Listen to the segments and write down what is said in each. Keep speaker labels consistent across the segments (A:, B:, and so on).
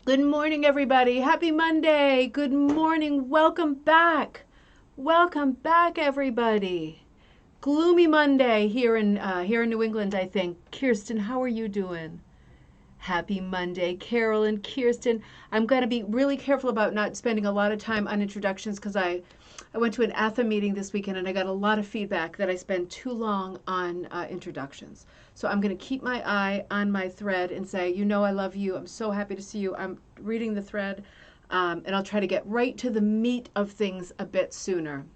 A: Good morning, everybody. Happy Monday. Good morning. Welcome back. Welcome back, everybody. Gloomy Monday here in New England, I think. Kirsten, how are you doing? Happy Monday, Carol and Kirsten. I'm going to be really careful about not spending a lot of time on introductions because I went to an Atha meeting this weekend and I got a lot of feedback that I spend too long on introductions. So I'm going to keep my eye on my thread and say, you know, I love you. I'm so happy to see you. I'm reading the thread, and I'll try to get right to the meat of things a bit sooner.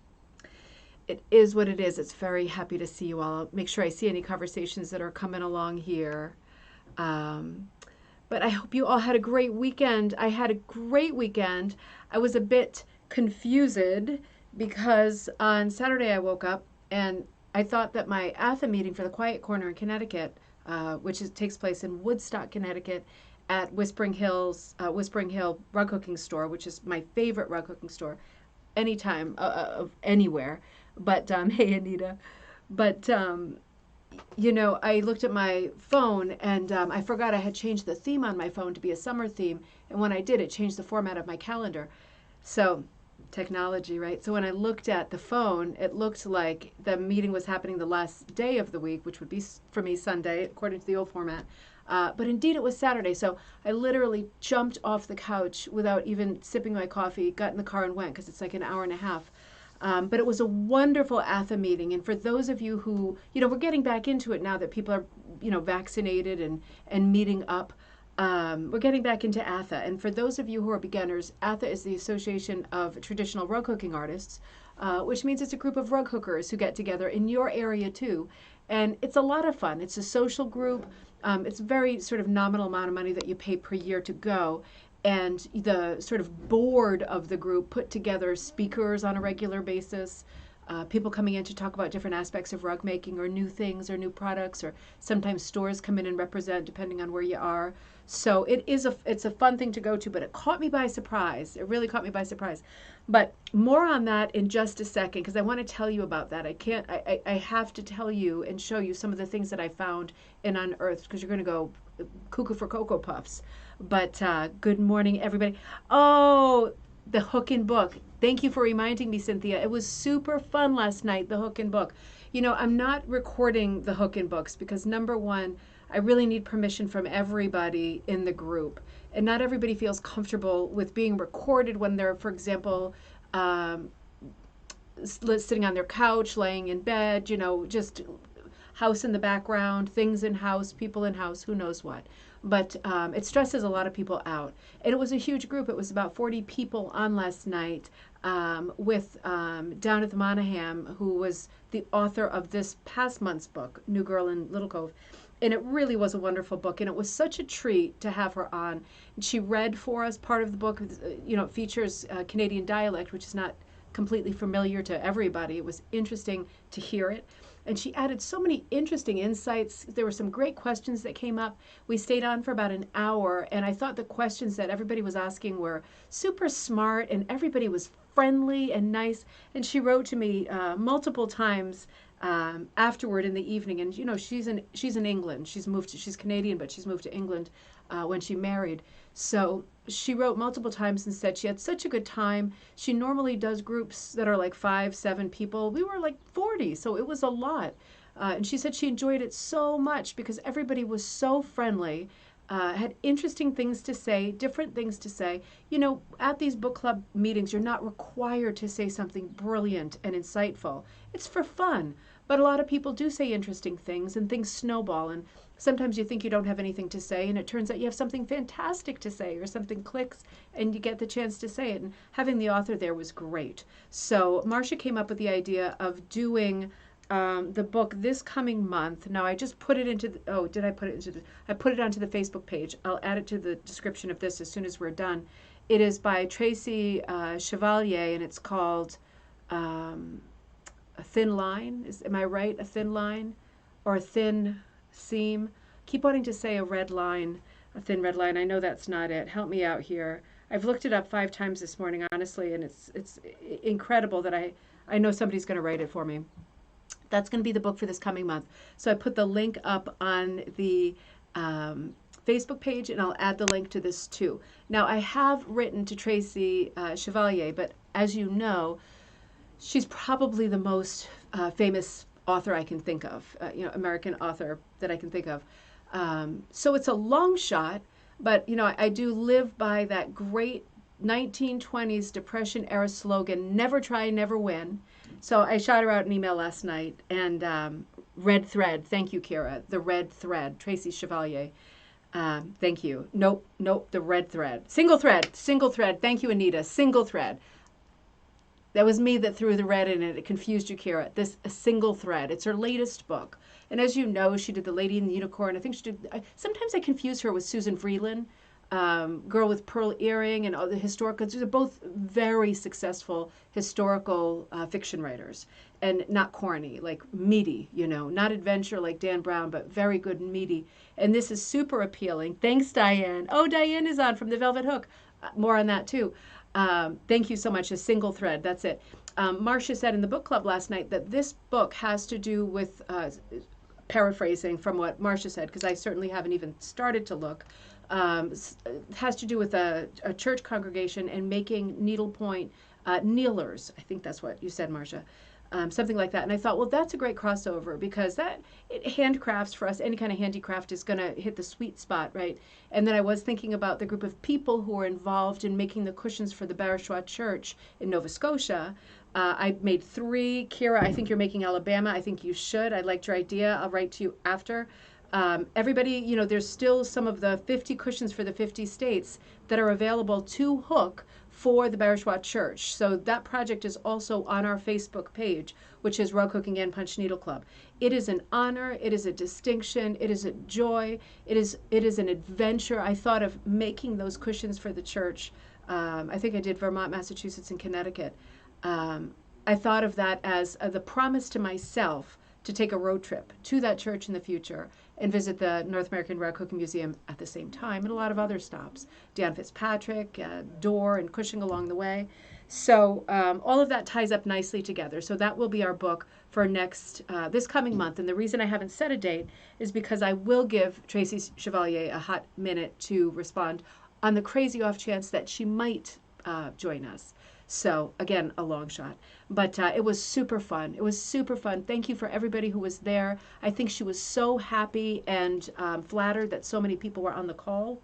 A: It is what it is. It's very happy to see you all. I'll make sure I see any conversations that are coming along here. Um, but I hope you all had a great weekend. I had a great weekend. I was a bit confused because on Saturday I woke up and I thought that my Atha meeting for the Quiet Corner in Connecticut, takes place in Woodstock, Connecticut, at Whispering Hill Rug Hooking Store, which is my favorite rug hooking store, anytime of anywhere. But hey, Anita. But I looked at my phone and I forgot I had changed the theme on my phone to be a summer theme. And when I did, it changed the format of my calendar. So, technology, right? So, when I looked at the phone, it looked like the meeting was happening the last day of the week, which would be for me Sunday, according to the old format. But indeed, it was Saturday. So, I literally jumped off the couch without even sipping my coffee, got in the car, and went because it's like an hour and a half. But it was a wonderful Atha meeting. And for those of you who, we're getting back into it now that people are, vaccinated and meeting up. We're getting back into Atha. And for those of you who are beginners, Atha is the Association of Traditional Rug Hooking Artists, which means it's a group of rug hookers who get together in your area too. And it's a lot of fun. It's a social group. It's very sort of nominal amount of money that you pay per year to go, and the sort of board of the group put together speakers on a regular basis, people coming in to talk about different aspects of rug making or new things or new products, or sometimes stores come in and represent depending on where you are. So it's a fun thing to go to, but it caught me by surprise. It really caught me by surprise. But more on that in just a second, because I want to tell you about that. I have to tell you and show you some of the things that I found and unearthed, because you're going to go cuckoo for Cocoa Puffs. But good morning, everybody. Oh, the Hook and Book. Thank you for reminding me, Cynthia. It was super fun last night, the Hook and Book. I'm not recording the Hook and Books because, number one, I really need permission from everybody in the group. And not everybody feels comfortable with being recorded when they're, for example, um, sitting on their couch, laying in bed, just house in the background, things in house, people in house, who knows what. But it stresses a lot of people out. And it was a huge group. It was about 40 people on last night, with down at the Monahan, who was the author of this past month's book, New Girl in Little Cove. And it really was a wonderful book, and it was such a treat to have her on. And she read for us part of the book. It features Canadian dialect, which is not completely familiar to everybody. It was interesting to hear it. And she added so many interesting insights. There were some great questions that came up. We stayed on for about an hour, and I thought the questions that everybody was asking were super smart, and everybody was friendly and nice. And she wrote to me multiple times afterward in the evening. And she's in England. She's Canadian, but she's moved to England when she married. So she wrote multiple times and said she had such a good time. She normally does groups that are like 5, 7 people. We were like 40, so it was a lot. And she said she enjoyed it so much because everybody was so friendly, had interesting things to say, different things to say. At these book club meetings, you're not required to say something brilliant and insightful. It's for fun. But a lot of people do say interesting things, and things snowball. And sometimes you think you don't have anything to say, and it turns out you have something fantastic to say, or something clicks, and you get the chance to say it. And having the author there was great. So Marcia came up with the idea of doing the book this coming month. Now I just put it into did I put it into I put it onto the Facebook page. I'll add it to the description of this as soon as we're done. It is by Tracy Chevalier, and it's called A Thin Line. Am I right? A thin line or a thin seam? Keep wanting to say a red line, a thin red line. I know that's not it. Help me out here. I've looked it up 5 times this morning, honestly, and it's incredible that I know somebody's going to write it for me. That's going to be the book for this coming month. So I put the link up on the Facebook page, and I'll add the link to this too. Now, I have written to Tracy Chevalier, but as you know, she's probably the most famous author I can think of, American author that I can think of. So it's a long shot, but I do live by that great 1920s Depression era slogan, never try, never win. So I shot her out an email last night, and red thread, thank you, Kira, the red thread, Tracy Chevalier. Thank you. Nope, the red thread. Single thread, thank you, Anita, single thread. That was me that threw the red in it. It confused you, Kira. A single thread. It's her latest book. And as you know, she did The Lady and the Unicorn. I think she did, sometimes I confuse her with Susan Freeland, Girl with Pearl Earring, and all the historical. They're both very successful historical fiction writers. And not corny, like meaty, not adventure like Dan Brown, but very good and meaty. And this is super appealing. Thanks, Diane. Oh, Diane is on from the Velvet Hook. More on that, too. Thank you so much. A single thread. That's it. Marcia said in the book club last night that this book has to do with, paraphrasing from what Marcia said, because I certainly haven't even started to look, has to do with a church congregation and making needlepoint kneelers. I think that's what you said, Marcia. Something like that. And I thought, well, that's a great crossover, because handcrafts for us, any kind of handicraft is going to hit the sweet spot, right? And then I was thinking about the group of people who are involved in making the cushions for the Barishaw Church in Nova Scotia. I made 3. Kira, I think you're making Alabama. I think you should. I liked your idea. I'll write to you after. Everybody, there's still some of the 50 cushions for the 50 states that are available to hook for the Barishaw Church. So that project is also on our Facebook page, which is Rug Hooking and Punch Needle Club. It is an honor. It is a distinction. It is a joy. It is an adventure. I thought of making those cushions for the church. I think I did Vermont, Massachusetts, and Connecticut. I thought of that as the promise to myself to take a road trip to that church in the future and visit the North American Rug Hooking Museum at the same time, and a lot of other stops. Dion Fitzpatrick, Dorr, and Cushing along the way. So all of that ties up nicely together. So that will be our book for this coming month. And the reason I haven't set a date is because I will give Tracy Chevalier a hot minute to respond on the crazy off chance that she might join us. So again, a long shot, but it was super fun. It was super fun. Thank you for everybody who was there. I think she was so happy and flattered that so many people were on the call.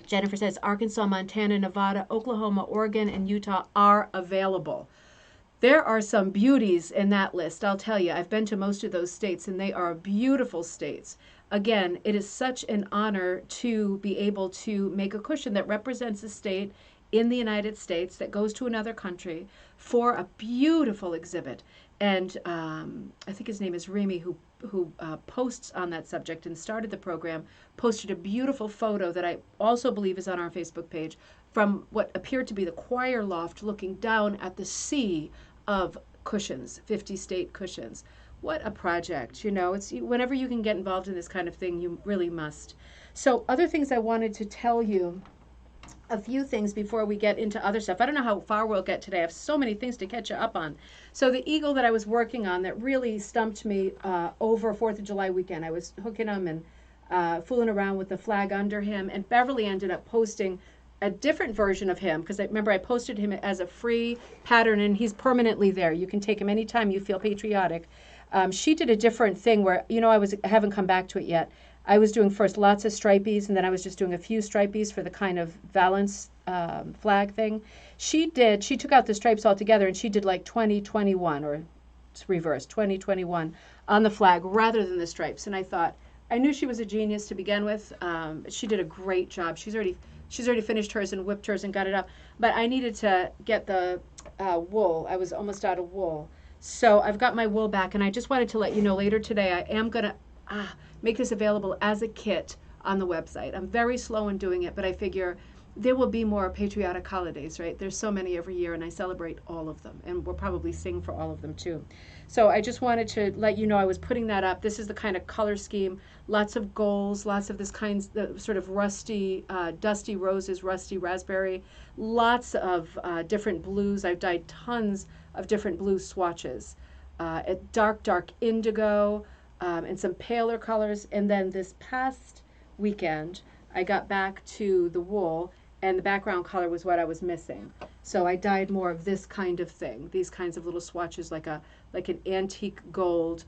A: Jennifer says Arkansas, Montana, Nevada, Oklahoma, Oregon, and Utah are available. There are some beauties in that list, I'll tell you. I've been to most of those states, and they are beautiful states. Again, it is such an honor to be able to make a cushion that represents a state in the United States that goes to another country for a beautiful exhibit. And I think his name is Remy, who posts on that subject and started the program, posted a beautiful photo that I also believe is on our Facebook page from what appeared to be the choir loft looking down at the sea of cushions, 50 state cushions. What a project. It's whenever you can get involved in this kind of thing, you really must. So other things I wanted to tell you, a few things before we get into other stuff. I don't know how far we'll get today. I have so many things to catch you up on. So the eagle that I was working on that really stumped me over 4th of July weekend, I was hooking him and fooling around with the flag under him, and Beverly ended up posting a different version of him, because I remember I posted him as a free pattern, and he's permanently there. You can take him anytime you feel patriotic. She did a different thing where, I haven't come back to it yet. I was doing first lots of stripies, and then I was just doing a few stripies for the kind of valance flag thing. She took out the stripes altogether, and she did like 2021, or it's reversed, 2021 on the flag rather than the stripes. And I thought, I knew she was a genius to begin with. She did a great job. She's already finished hers and whipped hers and got it up. But I needed to get the wool. I was almost out of wool. So I've got my wool back, and I just wanted to let you know later today I am going to make this available as a kit on the website. I'm very slow in doing it, but I figure there will be more patriotic holidays, right? There's so many every year, and I celebrate all of them, and we'll probably sing for all of them too. So I just wanted to let you know I was putting that up. This is the kind of color scheme, lots of golds, lots of this kind, the sort of rusty, dusty roses, rusty raspberry, lots of different blues. I've dyed tons of different blue swatches, a dark indigo, and some paler colors. And then this past weekend, I got back to the wool, and the background color was what I was missing. So I dyed more of this kind of thing, these kinds of little swatches, like an antique gold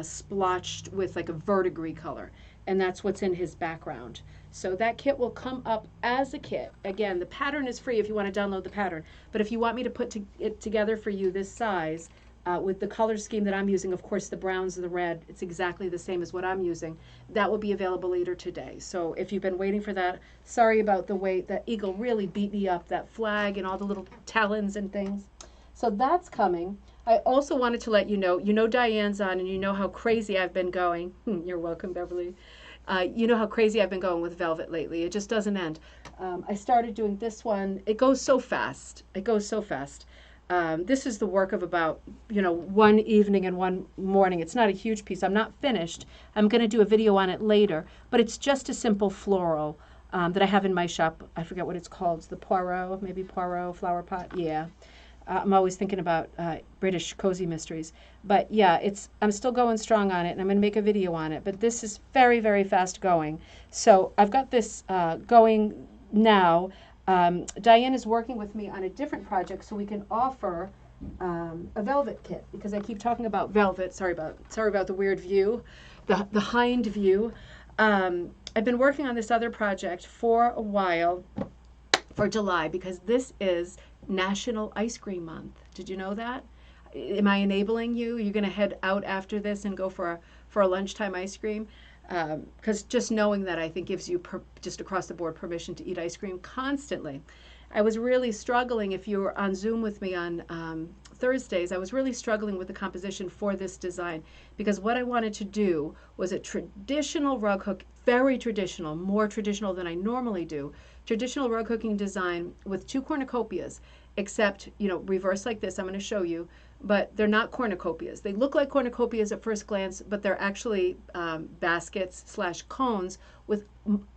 A: splotched with like a verdigris color. And that's what's in his background. So that kit will come up as a kit. Again, the pattern is free if you want to download the pattern. But if you want me to put it together for you this size, with the color scheme that I'm using, of course, the browns and the red, it's exactly the same as what I'm using. That will be available later today. So if you've been waiting for that, sorry about the wait. That eagle really beat me up, that flag and all the little talons and things. So that's coming. I also wanted to let you know Diane's on, and you know how crazy I've been going. You're welcome, Beverly. You know how crazy I've been going with velvet lately. It just doesn't end. I started doing this one. It goes so fast. It goes so fast. This is the work of about, one evening and one morning. It's not a huge piece. I'm not finished. I'm going to do a video on it later, but it's just a simple floral that I have in my shop. I forget what it's called. It's the Poirot, maybe Poirot flower pot. Yeah. I'm always thinking about British cozy mysteries. But yeah, I'm still going strong on it, and I'm going to make a video on it. But this is very, very fast going. So I've got this going now. Diane is working with me on a different project so we can offer a velvet kit, because I keep talking about velvet. Sorry about the weird view, the hind view. I've been working on this other project for a while for July, because this is National Ice Cream Month. Did you know that? Am I enabling you? You're going to head out after this and go for a lunchtime ice cream? Because just knowing that, I think, gives you just across the board permission to eat ice cream constantly. I was really struggling, if you were on Zoom with me on Thursdays, I was really struggling with the composition for this design, because what I wanted to do was a traditional rug hook, very traditional, more traditional than I normally do, traditional rug hooking design with 2 cornucopias, except, reverse like this. I'm going to show you, but they're not cornucopias. They look like cornucopias at first glance, but they're actually baskets/cones with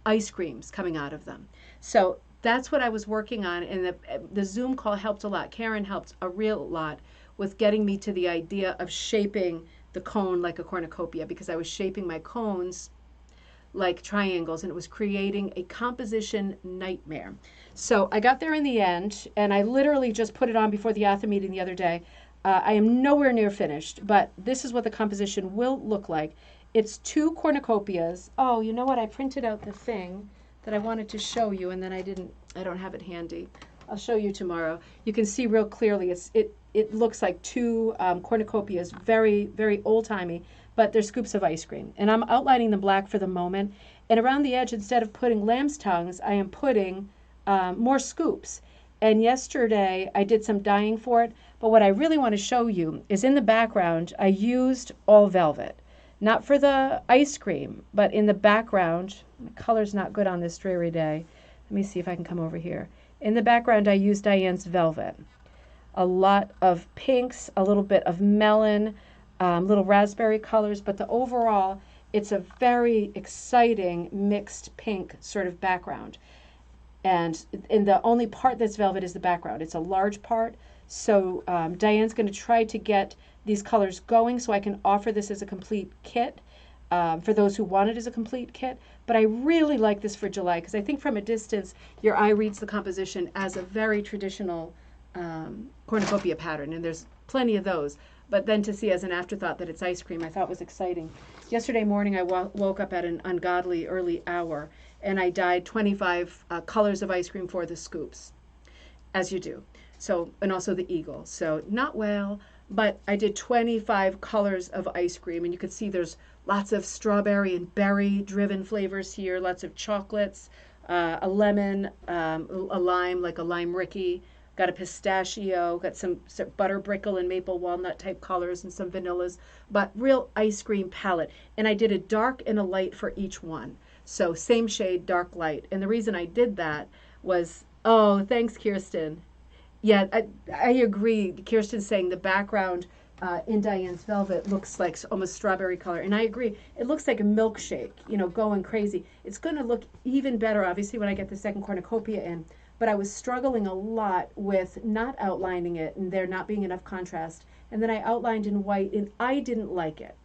A: ice creams coming out of them. So that's what I was working on, and the Zoom call helped a lot. Karen helped a real lot with getting me to the idea of shaping the cone like a cornucopia, because I was shaping my cones like triangles, and it was creating a composition nightmare. So I got there in the end, and I literally just put it on before the Atha meeting the other day. I am nowhere near finished, but this is what the composition will look like. It's 2 cornucopias. Oh, you know what? I printed out the thing that I wanted to show you, and then I don't have it handy. I'll show you tomorrow. You can see real clearly it looks like 2 cornucopias, very, very old-timey, but they're scoops of ice cream. And I'm outlining them black for the moment. And around the edge, instead of putting lamb's tongues, I am putting more scoops. And yesterday, I did some dyeing for it. But what I really want to show you is in the background, I used all velvet. Not for the ice cream, but in the background. The color's not good on this dreary day. Let me see if I can come over here. In the background, I used Diane's velvet. A lot of pinks, a little bit of melon, little raspberry colors, but the overall, it's a very exciting mixed pink sort of background. And in the only part that's velvet is the background. It's a large part. So Diane's going to try to get these colors going so I can offer this as a complete kit for those who want it as a complete kit. But I really like this for July, because I think from a distance, your eye reads the composition as a very traditional cornucopia pattern, and there's plenty of those. But then to see as an afterthought that it's ice cream, I thought was exciting. Yesterday morning, I woke up at an ungodly early hour, and I dyed 25 colors of ice cream for the scoops, as you do. So, and also the eagle. So not well, but I did 25 colors of ice cream, and you can see there's lots of strawberry and berry-driven flavors here, lots of chocolates, a lemon, a lime, like a lime Ricky, got a pistachio, got some butter brickle and maple walnut type colors, and some vanillas, but real ice cream palette. And I did a dark and a light for each one. So same shade, dark, light. And the reason I did that was, oh, thanks, Kirsten. Yeah, I agree. Kirsten's saying the background in Diane's velvet looks like almost strawberry color. And I agree. It looks like a milkshake, going crazy. It's going to look even better, obviously, when I get the second cornucopia in. But I was struggling a lot with not outlining it and there not being enough contrast. And then I outlined in white, and I didn't like it.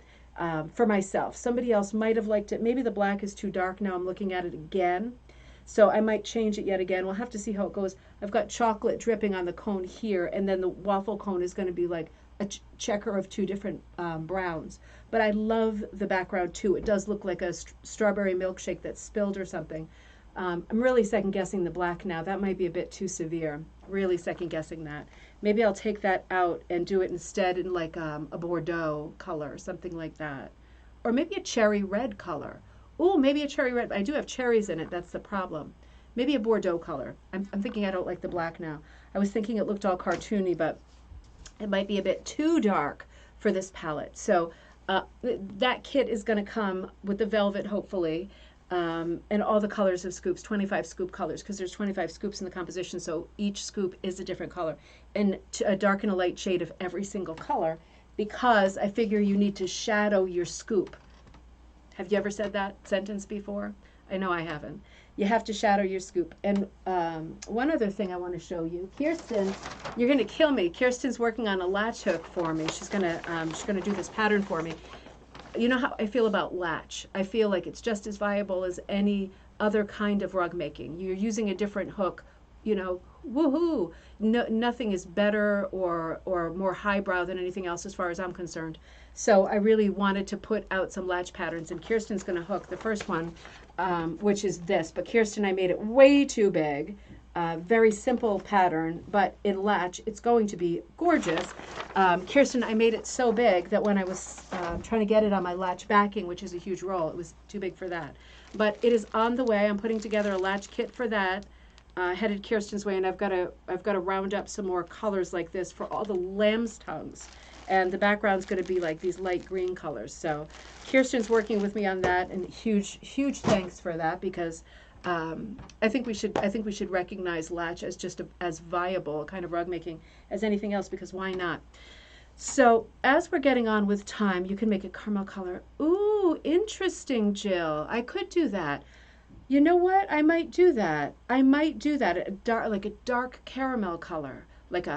A: for myself. Somebody else might have liked it. Maybe the black is too dark now. I'm looking at it again. So I might change it yet again. We'll have to see how it goes. I've got chocolate dripping on the cone here, and then the waffle cone is going to be like a checker of two different browns. But I love the background too. It does look like a strawberry milkshake that's spilled or something. I'm really second guessing the black now. That might be a bit too severe. Really second guessing that. Maybe I'll take that out and do it instead in like a Bordeaux color, something like that. Or maybe a cherry red color. Oh, maybe a cherry red. I do have cherries in it. That's the problem. Maybe a Bordeaux color. I'm thinking I don't like the black now. I was thinking it looked all cartoony, but it might be a bit too dark for this palette. So that kit is going to come with the velvet, hopefully, and all the colors of scoops, 25 scoop colors, because there's 25 scoops in the composition, so each scoop is a different color, and a dark and a light shade of every single color, because I figure you need to shadow your scoop. Have you ever said that sentence before? I know I haven't. You have to shadow your scoop. And one other thing I want to show you, Kirsten, you're going to kill me. Kirsten's working on a latch hook for me. She's going to do this pattern for me. You know how I feel about latch. I feel like it's just as viable as any other kind of rug making. You're using a different hook, you know, woohoo. No, nothing is better or more highbrow than anything else as far as I'm concerned. So I really wanted to put out some latch patterns, and Kirsten's going to hook the first one, which is this. But Kirsten, I made it way too big. Very simple pattern, but in latch, it's going to be gorgeous. Kirsten, I made it so big that when I was trying to get it on my latch backing, which is a huge roll, it was too big for that. But it is on the way. I'm putting together a latch kit for that. Headed Kirsten's way, and I've got to round up some more colors like this for all the lamb's tongues. And the background's going to be like these light green colors. So Kirsten's working with me on that, and huge thanks for that, because I think we should recognize latch as just as viable a kind of rug making as anything else, because why not? So as we're getting on with time, you can make a caramel color. Ooh, interesting, Jill. I could do that. You know what? I might do that. Like a dark caramel color, like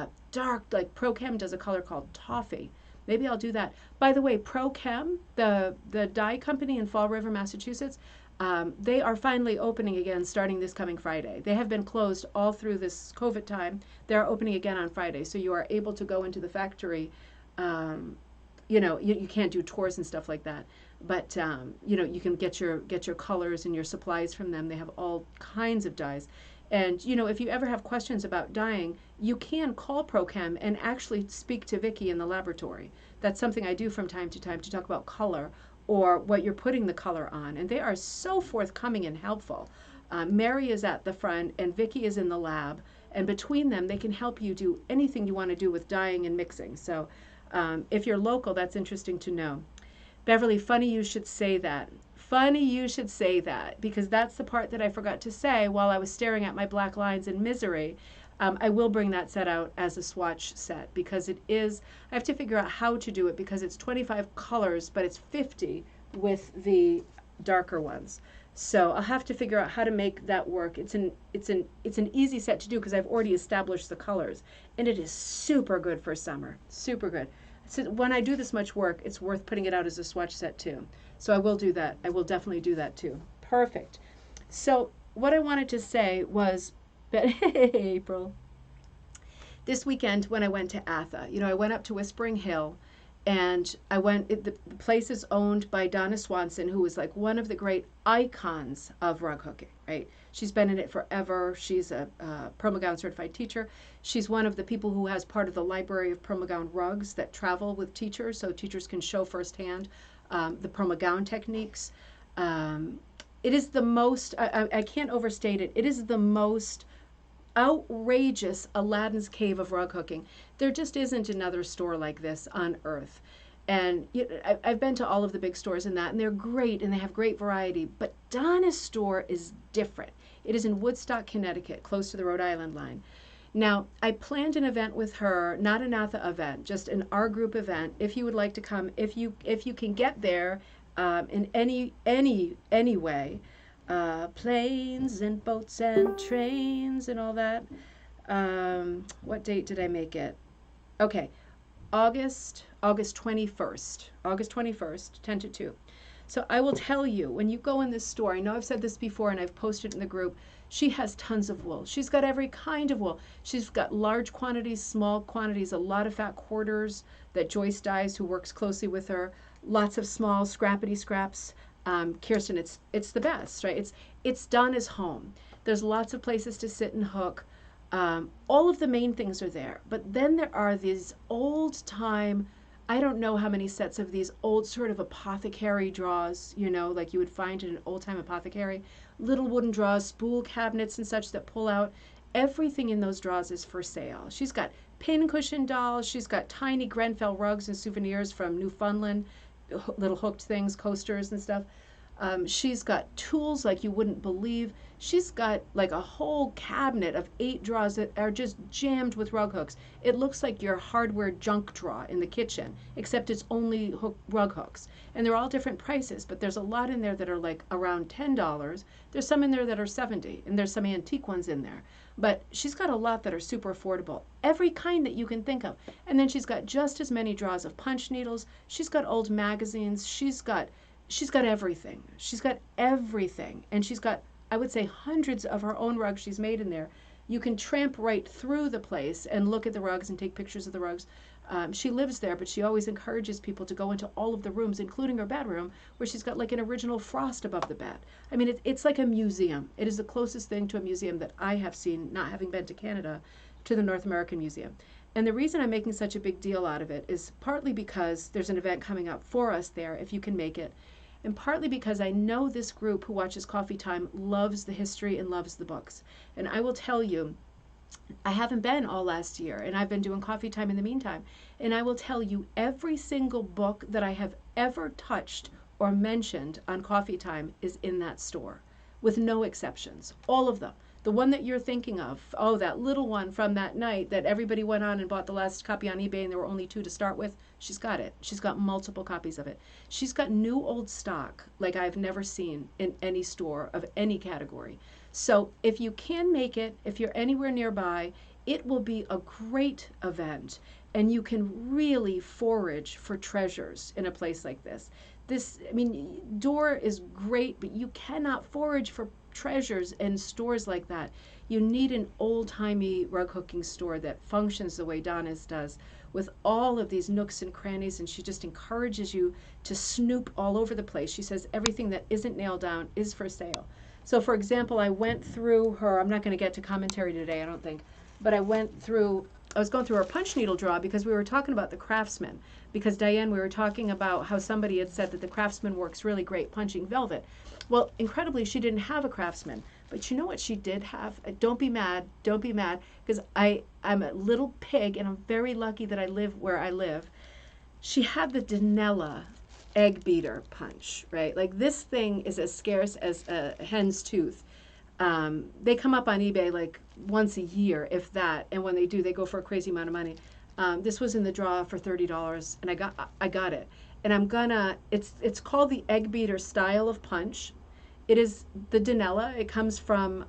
A: Pro Chem does a color called Taffy. Maybe I'll do that. By the way, Pro Chem, the dye company in Fall River, Massachusetts, they are finally opening again starting this coming Friday. They have been closed all through this COVID time. They're opening again on Friday, so you are able to go into the factory. You know, you can't do tours and stuff like that, but you know, you can get your colors and your supplies from them. They have all kinds of dyes. And, you know, if you ever have questions about dyeing, you can call ProChem and actually speak to Vicky in the laboratory. That's something I do from time to talk about color or what you're putting the color on. And they are so forthcoming and helpful. Mary is at the front and Vicky is in the lab. And between them, they can help you do anything you want to do with dyeing and mixing. So if you're local, that's interesting to know. Beverly, funny you should say that. Funny you should say that, because that's the part that I forgot to say while I was staring at my black lines in misery. I will bring that set out as a swatch set, because it is, I have to figure out how to do it, because it's 25 colors, but it's 50 with the darker ones. So I'll have to figure out how to make that work. It's an easy set to do because I've already established the colors, and it is super good for summer. Super good. So when I do this much work, it's worth putting it out as a swatch set too. So I will do that. I will definitely do that too. Perfect. So what I wanted to say was, hey, April, this weekend when I went to Atha, you know, I went up to Whispering Hill, and I went, the place is owned by Donna Swanson, who is like one of the great icons of rug hooking, right? She's been in it forever. She's a Promogown certified teacher. She's one of the people who has part of the library of Promogown rugs that travel with teachers, so teachers can show firsthand the Promogown techniques. It is the most, I can't overstate it, it is the most outrageous Aladdin's cave of rug hooking. There just isn't another store like this on earth. And I've been to all of the big stores in that, and they're great, and they have great variety. But Donna's store is different. It is in Woodstock, Connecticut, close to the Rhode Island line. Now, I planned an event with her, not an Atha event, just an our group event. If you would like to come, if you can get there in any way, planes and boats and trains and all that. What date did I make it? Okay. August 21st, 10 to 2. So I will tell you, when you go in this store, I know I've said this before and I've posted it in the group, she has tons of wool. She's got every kind of wool. She's got large quantities, small quantities, a lot of fat quarters that Joyce dyes, who works closely with her, lots of small scrappity scraps. Kirsten, it's the best, right? It's done as home. There's lots of places to sit and hook. All of the main things are there, but then there are these old time, I don't know how many sets of these old sort of apothecary drawers, you know, like you would find in an old time apothecary, little wooden drawers, spool cabinets and such that pull out. Everything in those drawers is for sale. She's got pincushion dolls. She's got tiny Grenfell rugs and souvenirs from Newfoundland, little hooked things, coasters and stuff. She's got tools like you wouldn't believe. She's got like a whole cabinet of 8 drawers that are just jammed with rug hooks. It looks like your hardware junk drawer in the kitchen, except it's only rug hooks. And they're all different prices, but there's a lot in there that are like around $10. There's some in there that are $70, and there's some antique ones in there. But she's got a lot that are super affordable, every kind that you can think of. And then she's got just as many drawers of punch needles. She's got old magazines. She's got everything. She's got everything. And she's got, I would say, hundreds of her own rugs she's made in there. You can tramp right through the place and look at the rugs and take pictures of the rugs. She lives there, but she always encourages people to go into all of the rooms, including her bedroom, where she's got like an original frost above the bed. I mean, it's like a museum. It is the closest thing to a museum that I have seen, not having been to Canada, to the North American Museum. And the reason I'm making such a big deal out of it is partly because there's an event coming up for us there, if you can make it, and partly because I know this group who watches Coffee Time loves the history and loves the books. And I will tell you, I haven't been all last year, and I've been doing Coffee Time in the meantime. And I will tell you, every single book that I have ever touched or mentioned on Coffee Time is in that store, with no exceptions. All of them. The one that you're thinking of, oh, that little one from that night that everybody went on and bought the last copy on eBay and there were only 2 to start with, she's got it. She's got multiple copies of it. She's got new old stock like I've never seen in any store of any category. So if you can make it, if you're anywhere nearby, it will be a great event, and you can really forage for treasures in a place like this. I mean, Door is great, but you cannot forage for treasures in stores like that. You need an old-timey rug hooking store that functions the way Donna's does, with all of these nooks and crannies, and she just encourages you to snoop all over the place. She says everything that isn't nailed down is for sale. So for example, I went through her, I'm not going to get to commentary today, I don't think, but I was going through her punch needle drawer because we were talking about the Craftsman. Because Diane, we were talking about how somebody had said that the Craftsman works really great punching velvet. Well, incredibly, she didn't have a Craftsman. But you know what she did have? Don't be mad, because I'm a little pig, and I'm very lucky that I live where I live. She had the Danella Egg Beater punch, right? Like, this thing is as scarce as a hen's tooth. They come up on eBay like once a year, if that, and when they do, they go for a crazy amount of money. This was in the draw for $30, and I got it. And it's called the Egg Beater style of punch. It is the Danella. It comes from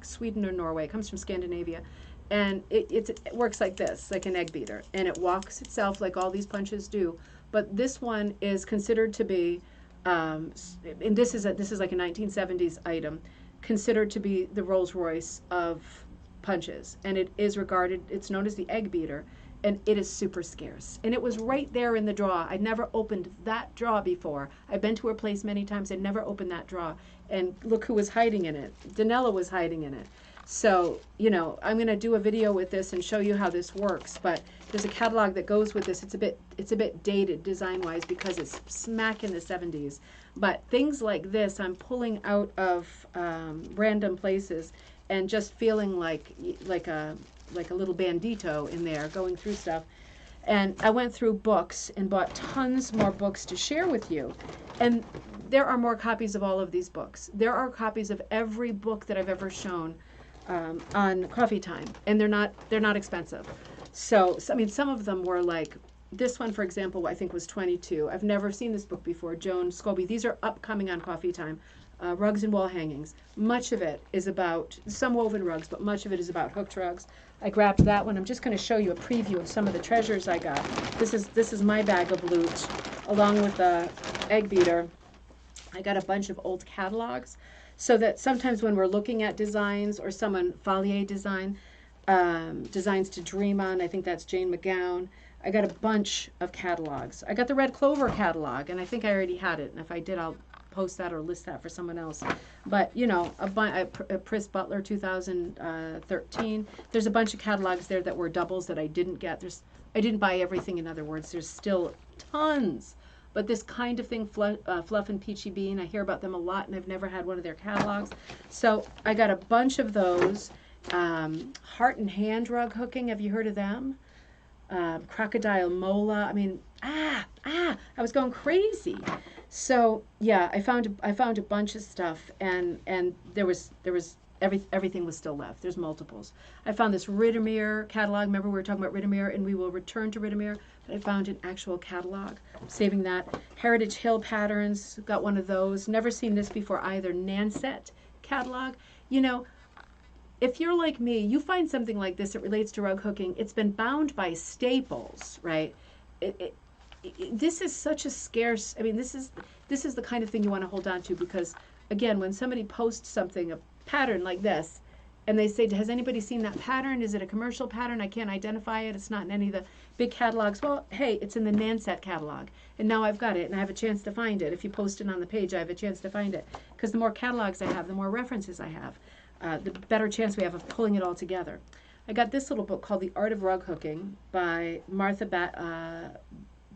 A: Sweden or Norway. It comes from Scandinavia. And it works like this, like an egg beater. And it walks itself like all these punches do. But this one is considered to be, and this is like a 1970s item, considered to be the Rolls Royce of punches. And it is regarded, it's known as the Egg Beater. And it is super scarce. And it was right there in the drawer. I'd never opened that drawer before. I've been to her place many times. I'd never opened that drawer. And look who was hiding in it. Danella was hiding in it. So, you know, I'm going to do a video with this and show you how this works. But there's a catalog that goes with this. It's a bit dated design-wise because it's smack in the 70s. But things like this, I'm pulling out of random places and just feeling like a little bandito in there, going through stuff. And I went through books and bought tons more books to share with you. And there are more copies of all of these books. There are copies of every book that I've ever shown on Coffee Time, and they're not expensive. So I mean, some of them were like This one, for example, I think was 22. I've never seen this book before. Joan Scobie. These are upcoming on Coffee Time. Rugs and wall hangings. Much of it is about, some woven rugs, but much of it is about hooked rugs. I grabbed that one. I'm just going to show you a preview of some of the treasures I got. This is my bag of loot, along with the egg beater. I got a bunch of old catalogs, so that sometimes when we're looking at designs, or someone Fiestaware designs to dream on, I think that's Jane McGowan. I got a bunch of catalogs. I got the Red Clover catalog, and I think I already had it, and if I did, I'll post that or list that for someone else. But you know, a Pris Butler 2013. There's a bunch of catalogs there that were doubles that I didn't get. I didn't buy everything. In other words, there's still tons. But this kind of thing, Fluff and Peachy Bean, I hear about them a lot, and I've never had one of their catalogs. So I got a bunch of those. Heart and Hand rug hooking. Have you heard of them? Crocodile Mola. I mean, I was going crazy. So yeah, I found a bunch of stuff, and there was everything was still left. There's multiples. I found this Rittermere catalog. Remember we were talking about Rittermere, and we will return to Rittermere. But I found an actual catalog. I'm saving that. Heritage Hill Patterns. Got one of those. Never seen this before either. Nanset catalog. You know, if you're like me, you find something like this that relates to rug hooking. It's been bound by Staples, right? This is such a scarce. I mean, this is the kind of thing you want to hold on to, because again, when somebody posts something, a pattern like this, and they say, has anybody seen that pattern? Is it a commercial pattern? I can't identify it. It's not in any of the big catalogs. Well, hey, it's in the Nanset catalog, and now I've got it, and I have a chance to find it. If you post it on the page, I have a chance to find it, because the more catalogs I have, the more references I have, the better chance we have of pulling it all together. I got this little book called The Art of Rug Hooking by Martha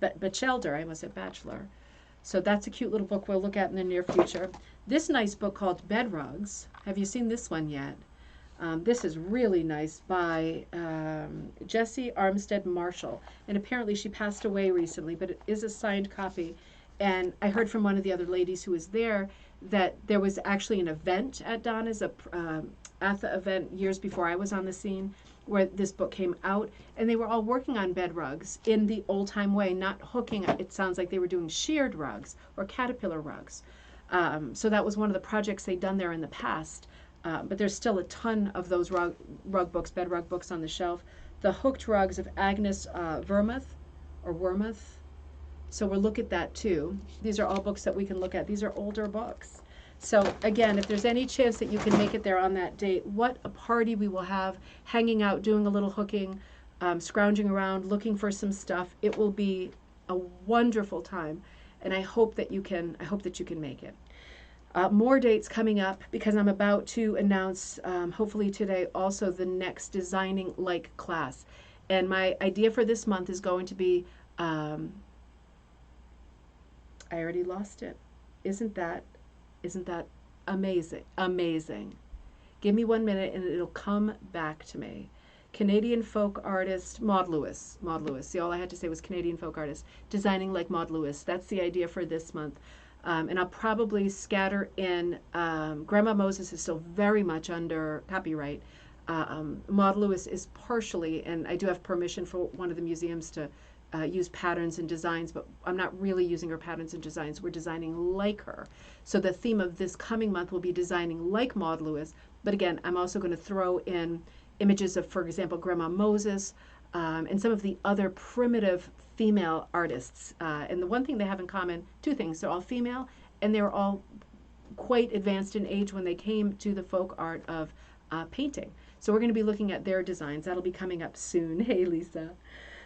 A: Batchelder. I almost said Bachelor. So that's a cute little book we'll look at in the near future. This nice book called Bed Rugs. Have you seen this one yet? This is really nice, by Jessie Armstead Marshall. And apparently she passed away recently, but it is a signed copy. And I heard from one of the other ladies who was there that there was actually an event at Donna's, a Atha event years before I was on the scene, where this book came out, and they were all working on bed rugs in the old-time way, not hooking. It sounds like they were doing sheared rugs or caterpillar rugs. So that was one of the projects they'd done there in the past. But there's still a ton of those rug books, bed rug books on the shelf. The Hooked Rugs of Agnes Wormuth. So we'll look at that too. These are all books that we can look at. These are older books. So again, if there's any chance that you can make it there on that date, what a party we will have, hanging out, doing a little hooking, scrounging around, looking for some stuff. It will be a wonderful time, and I hope that you can make it. More dates coming up, because I'm about to announce, hopefully today, also the next Designing Like class. And my idea for this month is going to be, I already lost it. Isn't that amazing? Amazing. Give me 1 minute and it'll come back to me. Canadian folk artist Maud Lewis. See, all I had to say was Canadian folk artist. Designing Like Maud Lewis. That's the idea for this month. And I'll probably scatter in, Grandma Moses is still very much under copyright. Maud Lewis is partially, and I do have permission for one of the museums to use patterns and designs, but I'm not really using her patterns and designs. We're designing like her. So the theme of this coming month will be designing like Maud Lewis. But again, I'm also going to throw in images of, for example, Grandma Moses, and some of the other primitive female artists. And the one thing they have in common, two things, they're all female, and they were all quite advanced in age when they came to the folk art of painting. So we're going to be looking at their designs. That'll be coming up soon. Hey, Lisa.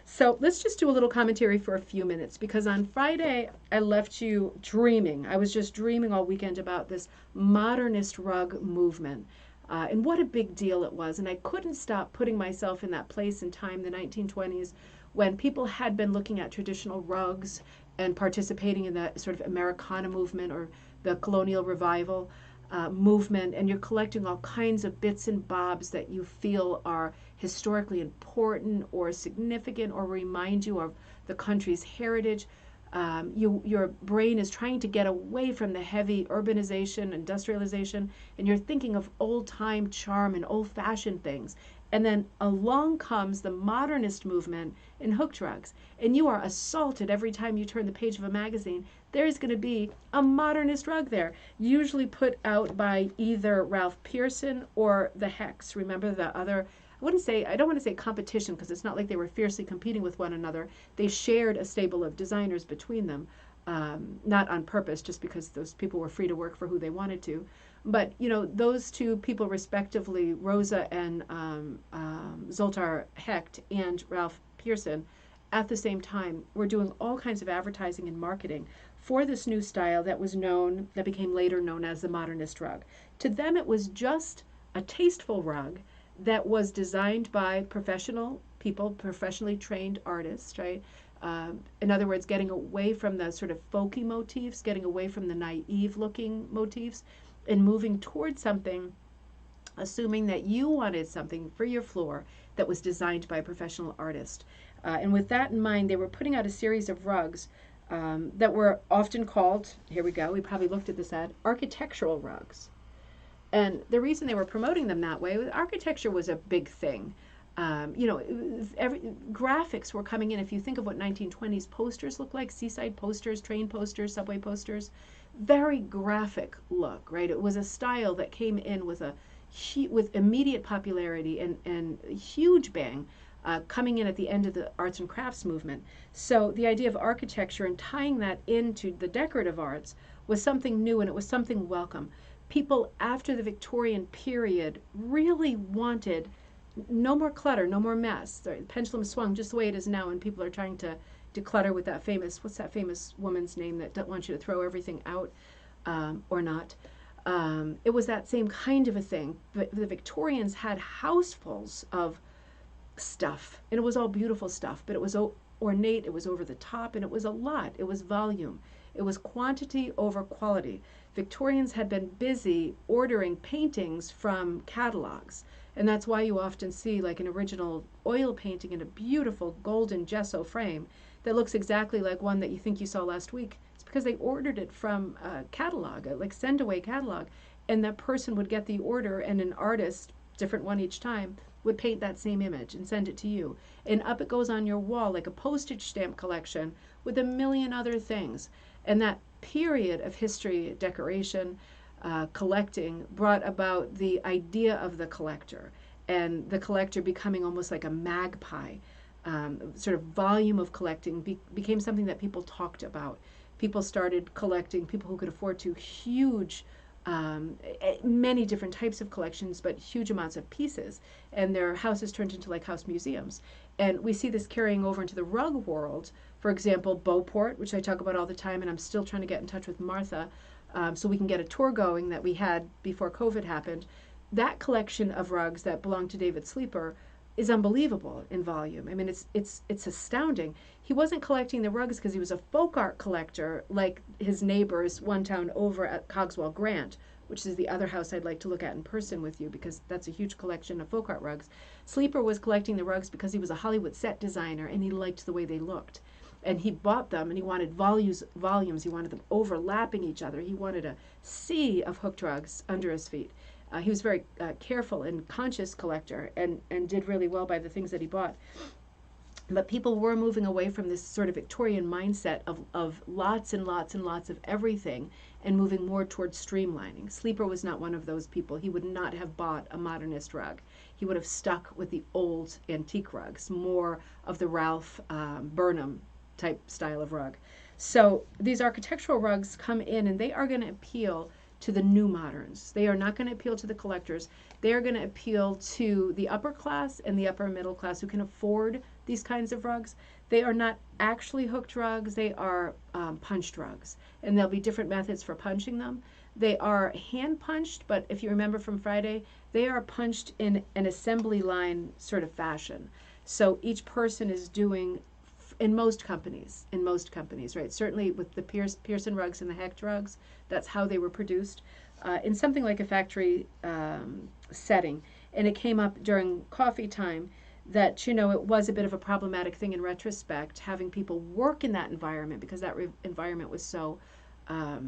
A: So let's just do a little commentary for a few minutes, because on Friday I left you dreaming. I was just dreaming all weekend about this modernist rug movement. And what a big deal it was. And I couldn't stop putting myself in that place and time, the 1920s, when people had been looking at traditional rugs and participating in the sort of Americana movement or the colonial revival movement, and you're collecting all kinds of bits and bobs that you feel are historically important or significant or remind you of the country's heritage. Your brain is trying to get away from the heavy urbanization, industrialization, and you're thinking of old-time charm and old-fashioned things. And then along comes the modernist movement in hooked rugs. And you are assaulted every time you turn the page of a magazine. There's going to be a modernist rug there, usually put out by either Ralph Pearson or the Hex. Remember the other, I don't want to say competition, because it's not like they were fiercely competing with one another. They shared a stable of designers between them, not on purpose, just because those people were free to work for who they wanted to. But, you know, those two people respectively, Rosa and Zoltar Hecht and Ralph Pearson, at the same time, were doing all kinds of advertising and marketing for this new style that became later known as the modernist rug. To them, it was just a tasteful rug that was designed by professional people, professionally trained artists, right? In other words, getting away from the sort of folky motifs, getting away from the naive looking motifs, and moving towards something, assuming that you wanted something for your floor that was designed by a professional artist. And with that in mind, they were putting out a series of rugs that were often called, here we go, we probably looked at this ad, architectural rugs. And the reason they were promoting them that way was architecture was a big thing. You know, graphics were coming in. If you think of what 1920s posters look like, seaside posters, train posters, subway posters, very graphic look, right? It was a style that came in with with immediate popularity and huge bang, coming in at the end of the arts and crafts movement. So the idea of architecture and tying that into the decorative arts was something new, and it was something welcome. People after the Victorian period really wanted no more clutter, no more mess. The pendulum swung just the way it is now, and people are trying to declutter with that what's that famous woman's name that wants you to throw everything out, or not. It was that same kind of a thing. But the Victorians had housefuls of stuff, and it was all beautiful stuff, but it was ornate, it was over the top, and it was a lot. It was volume. It was quantity over quality. Victorians had been busy ordering paintings from catalogs, and that's why you often see like an original oil painting in a beautiful golden gesso frame that looks exactly like one that you think you saw last week. It's because they ordered it from a catalog, like send away catalog, and that person would get the order, and an artist, different one each time, would paint that same image and send it to you. And up it goes on your wall like a postage stamp collection with a million other things. And that period of history, decoration, collecting brought about the idea of the collector, and the collector becoming almost like a magpie. Sort of volume of collecting became something that people talked about. People started collecting, people who could afford to, huge, many different types of collections, but huge amounts of pieces. And their houses turned into like house museums. And we see this carrying over into the rug world. For example, Beauport, which I talk about all the time, and I'm still trying to get in touch with Martha so we can get a tour going that we had before COVID happened. That collection of rugs that belonged to David Sleeper is unbelievable in volume. I mean, it's astounding. He wasn't collecting the rugs because he was a folk art collector like his neighbors one town over at Cogswell Grant, which is the other house I'd like to look at in person with you, because that's a huge collection of folk art rugs. Sleeper was collecting the rugs because he was a Hollywood set designer and he liked the way they looked. And he bought them, and he wanted volumes. He wanted them overlapping each other. He wanted a sea of hooked rugs under his feet. He was very careful and conscious collector, and did really well by the things that he bought. But people were moving away from this sort of Victorian mindset of lots and lots and lots of everything, and moving more towards streamlining. Sleeper was not one of those people. He would not have bought a modernist rug. He would have stuck with the old antique rugs, more of the Ralph Burnham type style of rug. So these architectural rugs come in, and they are going to appeal to the new moderns. They are not going to appeal to the collectors. They are going to appeal to the upper class and the upper middle class who can afford these kinds of rugs. They are not actually hooked rugs. They are punched rugs, and there'll be different methods for punching them. They are hand punched, but if you remember from Friday, they are punched in an assembly line sort of fashion. So each person is doing, in most companies, right? Certainly with the Pearson rugs and the Hecht rugs, that's how they were produced in something like a factory setting. And it came up during coffee time that, you know, it was a bit of a problematic thing in retrospect, having people work in that environment, because that environment was so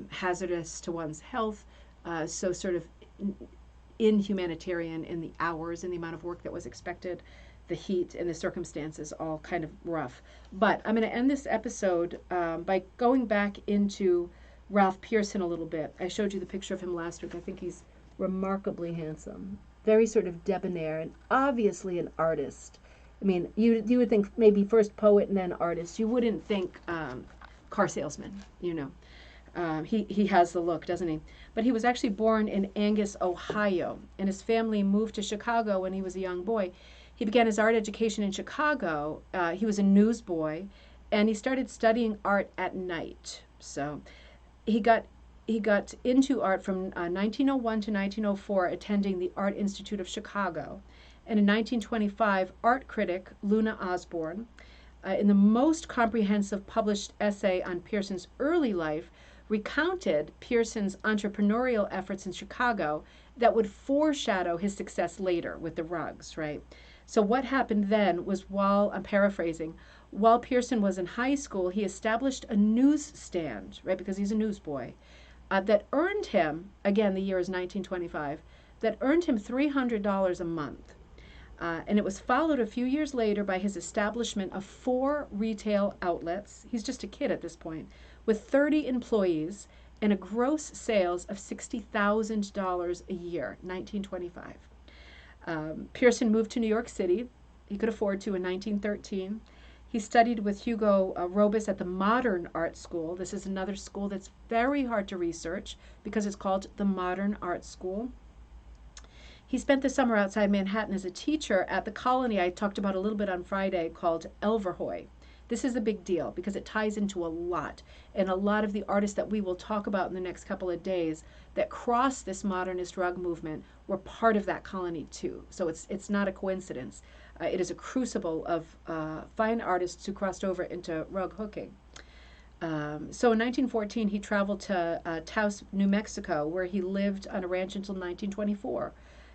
A: hazardous to one's health, so sort of inhumanitarian in the hours and the amount of work that was expected, the heat and the circumstances, all kind of rough. But I'm going to end this episode by going back into Ralph Pearson a little bit. I showed you the picture of him last week. I think he's remarkably handsome, very sort of debonair, and obviously an artist. I mean, you would think maybe first poet and then artist. You wouldn't think car salesman, you know. He has the look, doesn't he? But he was actually born in Angus, Ohio, and his family moved to Chicago when he was a young boy. He began his art education in Chicago. He was a newsboy, and he started studying art at night. So he got into art from 1901 to 1904, attending the Art Institute of Chicago. And in 1925, art critic Luna Osborne, in the most comprehensive published essay on Pearson's early life, recounted Pearson's entrepreneurial efforts in Chicago that would foreshadow his success later with the rugs, right? So what happened then was, I'm paraphrasing, while Pearson was in high school, he established a newsstand, right, because he's a newsboy, that earned him, again, the year is 1925, that earned him $300 a month. And it was followed a few years later by his establishment of 4 retail outlets. He's just a kid at this point, with 30 employees and a gross sales of $60,000 a year, 1925. Pearson moved to New York City. He could afford to in 1913. He studied with Hugo Robus at the Modern Art School. This is another school that's very hard to research because it's called the Modern Art School. He spent the summer outside Manhattan as a teacher at the colony I talked about a little bit on Friday called Elverhoy. This is a big deal because it ties into a lot, and a lot of the artists that we will talk about in the next couple of days that cross this modernist rug movement were part of that colony too. So it's not a coincidence. It is a crucible of fine artists who crossed over into rug hooking. So in 1914, he traveled to Taos, New Mexico, where he lived on a ranch until 1924.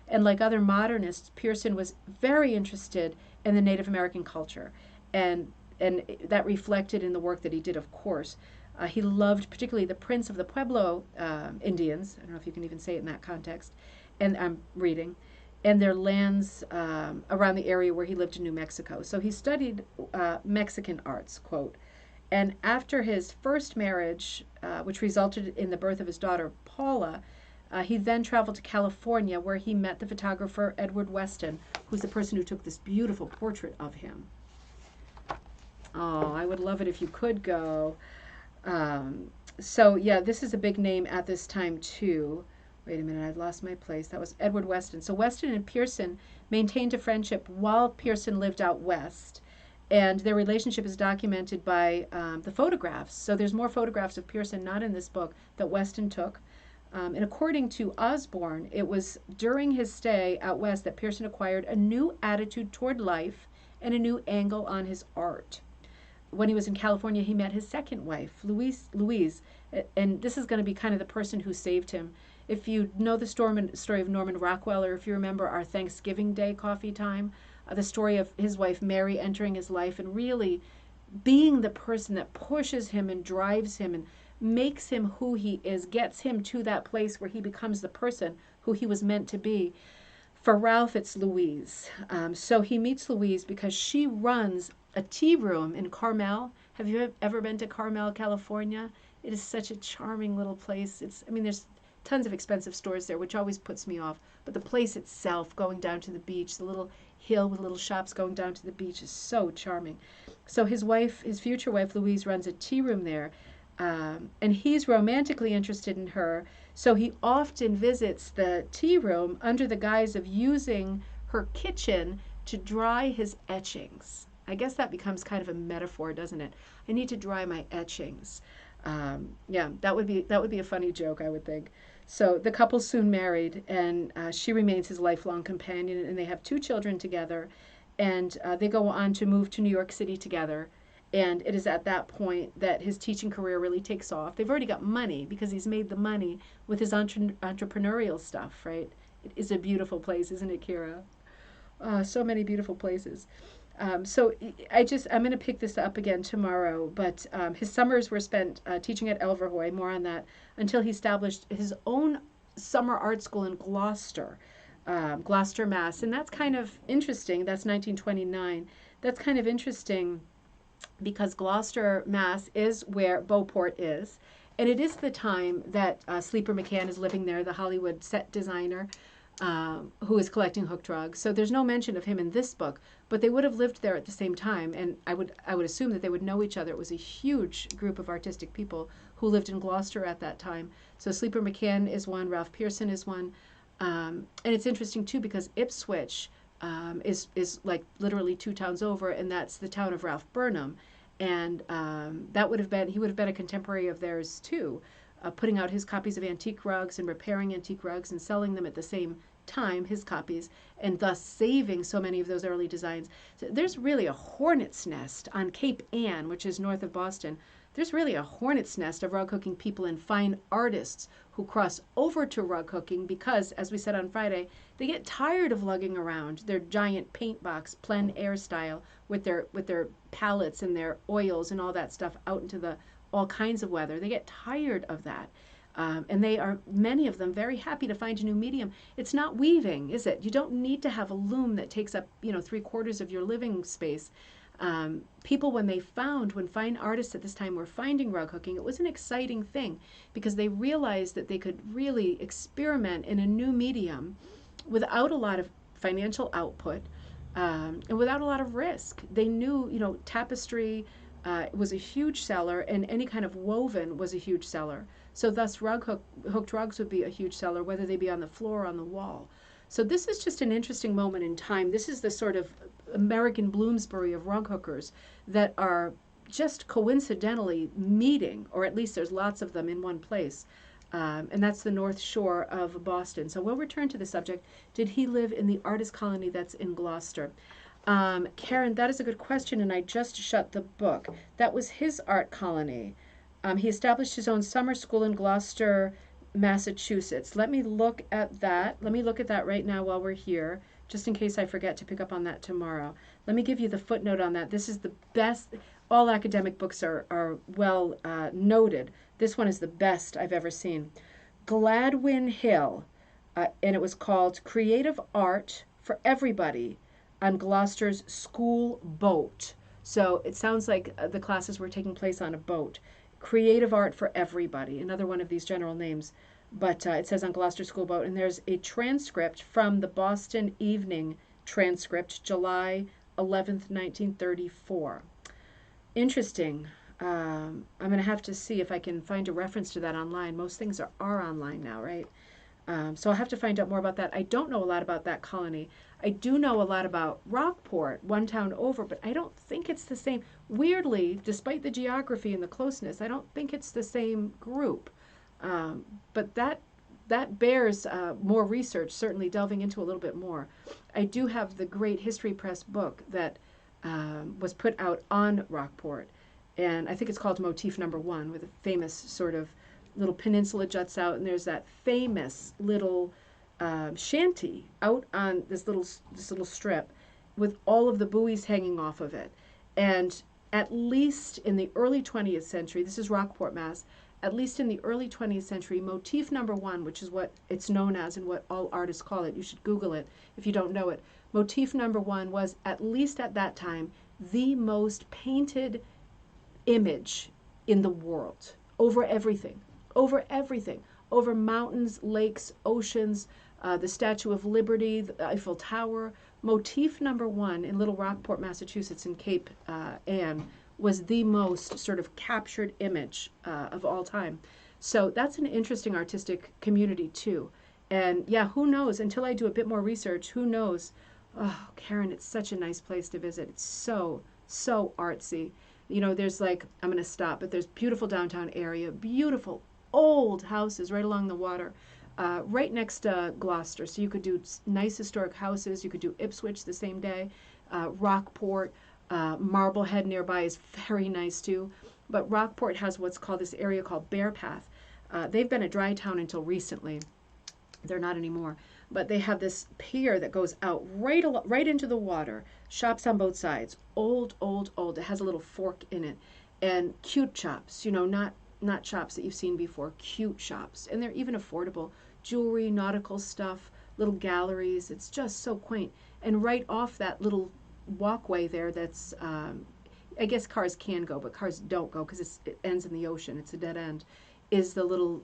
A: And like other modernists, Pearson was very interested in the Native American culture, and that reflected in the work that he did, of course. He loved particularly the Prince of the Pueblo Indians. I don't know if you can even say it in that context. And I'm reading. And their lands around the area where he lived in New Mexico. So he studied Mexican arts, quote. And after his first marriage, which resulted in the birth of his daughter, Paula, he then traveled to California, where he met the photographer Edward Weston, who's the person who took this beautiful portrait of him. Oh, I would love it if you could go. So, yeah, this is a big name at this time, too. Wait a minute, I've lost my place. That was Edward Weston. So Weston and Pearson maintained a friendship while Pearson lived out west. And their relationship is documented by the photographs. So there's more photographs of Pearson, not in this book, that Weston took. And according to Osborne, it was during his stay out west that Pearson acquired a new attitude toward life and a new angle on his art. When he was in California, he met his second wife, Louise, and this is going to be kind of the person who saved him. If you know the story of Norman Rockwell, or if you remember our Thanksgiving Day coffee time, the story of his wife Mary entering his life and really being the person that pushes him and drives him and makes him who he is, gets him to that place where he becomes the person who he was meant to be. For Ralph, it's Louise. So he meets Louise because she runs a tea room in Carmel. Have you ever been to Carmel, California? It is such a charming little place. There's tons of expensive stores there, which always puts me off. But the place itself, going down to the beach, the little hill with little shops going down to the beach, is so charming. So his future wife, Louise, runs a tea room there. And he's romantically interested in her, so he often visits the tea room under the guise of using her kitchen to dry his etchings. I guess that becomes kind of a metaphor, doesn't it? I need to dry my etchings. Yeah, that would be a funny joke, I would think. So the couple soon married, and she remains his lifelong companion, and they have 2 children together, and they go on to move to New York City together. And it is at that point that his teaching career really takes off. They've already got money because he's made the money with his entrepreneurial stuff, right? It is a beautiful place, isn't it, Kira? So many beautiful places. So I'm going to pick this up again tomorrow, but his summers were spent teaching at Elverhoy, more on that, until he established his own summer art school in Gloucester, Gloucester, Mass. And that's kind of interesting. That's 1929. That's kind of interesting because Gloucester, Mass. Is where Beauport is. And it is the time that Sleeper McCann is living there, the Hollywood set designer who is collecting hooked rugs. So there's no mention of him in this book, but they would have lived there at the same time, and I would assume that they would know each other. It was a huge group of artistic people who lived in Gloucester at that time. So Sleeper McCann is one, Ralph Pearson is one, and it's interesting too because Ipswich is like literally 2 towns over, and that's the town of Ralph Burnham, and he would have been a contemporary of theirs too. Putting out his copies of antique rugs and repairing antique rugs and selling them at the same time, his copies, and thus saving so many of those early designs. So there's really a hornet's nest on Cape Ann, which is north of Boston. There's really a hornet's nest of rug hooking people and fine artists who cross over to rug hooking because, as we said on Friday, they get tired of lugging around their giant paint box, plein air style, with their palettes and their oils and all that stuff out into the all kinds of weather. They get tired of that. And they are, many of them, very happy to find a new medium. It's not weaving, is it? You don't need to have a loom that takes up, 3/4 of your living space. People, when fine artists at this time were finding rug hooking, it was an exciting thing because they realized that they could really experiment in a new medium without a lot of financial output and without a lot of risk. They knew, tapestry was a huge seller, and any kind of woven was a huge seller. So thus hooked rugs would be a huge seller, whether they be on the floor or on the wall. So this is just an interesting moment in time. This is the sort of American Bloomsbury of rug hookers that are just coincidentally meeting, or at least there's lots of them in one place. And that's the North Shore of Boston. So we'll return to the subject. Did he live in the artist colony that's in Gloucester? Karen, that is a good question, and I just shut the book. That was his art colony. He established his own summer school in Gloucester, Massachusetts. Let me look at that. Let me look at that right now while we're here, just in case I forget to pick up on that tomorrow. Let me give you the footnote on that. This is the best. All academic books are well noted. This one is the best I've ever seen. Gladwin Hill, and it was called Creative Art for Everybody on Gloucester's School Boat. So it sounds like the classes were taking place on a boat. Creative Art for Everybody, another one of these general names. But it says on Gloucester School Boat, and there's a transcript from the Boston Evening transcript, July 11th, 1934. Interesting. I'm going to have to see if I can find a reference to that online. Most things are online now, right? So I'll have to find out more about that. I don't know a lot about that colony. I do know a lot about Rockport, one town over, but I don't think it's the same. Weirdly, despite the geography and the closeness, I don't think it's the same group. But that bears more research, certainly delving into a little bit more. I do have the great History Press book that was put out on Rockport, and I think it's called Motif Number 1, with a famous sort of little peninsula juts out, and there's that famous little shanty out on this little strip with all of the buoys hanging off of it. And at least in the early 20th century, this is Rockport, Mass., at least in the early 20th century, Motif Number 1, which is what it's known as and what all artists call it, you should Google it if you don't know it, Motif Number 1 was, at least at that time, the most painted image in the world, over everything, over mountains, lakes, oceans, the Statue of Liberty, the Eiffel Tower. Motif Number 1 in Little Rockport, Massachusetts, in Cape Ann, was the most sort of captured image of all time. So that's an interesting artistic community too. And yeah, who knows, until I do a bit more research, who knows. Oh, Karen, it's such a nice place to visit. It's so artsy. There's I'm going to stop, but there's beautiful downtown area, beautiful old houses right along the water, right next to Gloucester. So you could do nice historic houses. You could do Ipswich the same day, Rockport, Marblehead nearby is very nice too. But Rockport has what's called this area called Bear Path. They've been a dry town until recently. They're not anymore. But they have this pier that goes out right into the water. Shops on both sides. Old. It has a little fork in it. And cute shops, not not shops that you've seen before, cute shops. And they're even affordable. Jewelry, nautical stuff, little galleries. It's just so quaint. And right off that little walkway there that's, I guess cars can go, but cars don't go because it ends in the ocean. It's a dead end. Is the little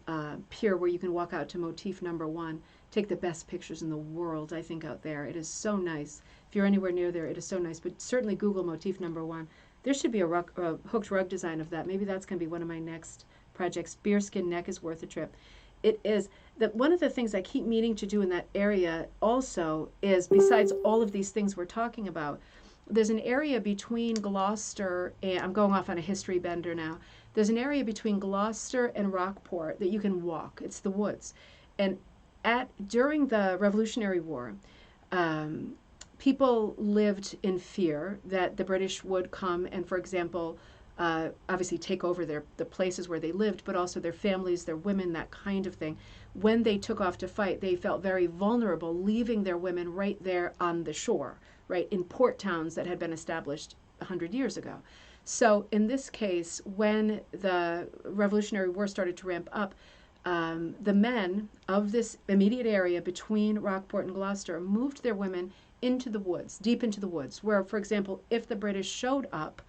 A: pier where you can walk out to motif number 1. Take the best pictures in the world, I think, out there. It is so nice. If you're anywhere near there, it is so nice. But certainly Google motif number 1. There should be a hooked rug design of that. Maybe that's going to be one of my next projects. Bearskin neck is worth a trip. It is. One of the things I keep meaning to do in that area also is, besides all of these things we're talking about, there's an area between Gloucester and, I'm going off on a history bender now, there's an area between Gloucester and Rockport that you can walk. It's the woods. And during the Revolutionary War, people lived in fear that the British would come and, for example, obviously take over the places where they lived, but also their families, their women, that kind of thing. When they took off to fight, they felt very vulnerable, leaving their women right there on the shore, right, in port towns that had been established 100 years ago. So in this case, when the Revolutionary War started to ramp up, the men of this immediate area between Rockport and Gloucester moved their women into the woods, deep into the woods, where, for example, if the British showed up,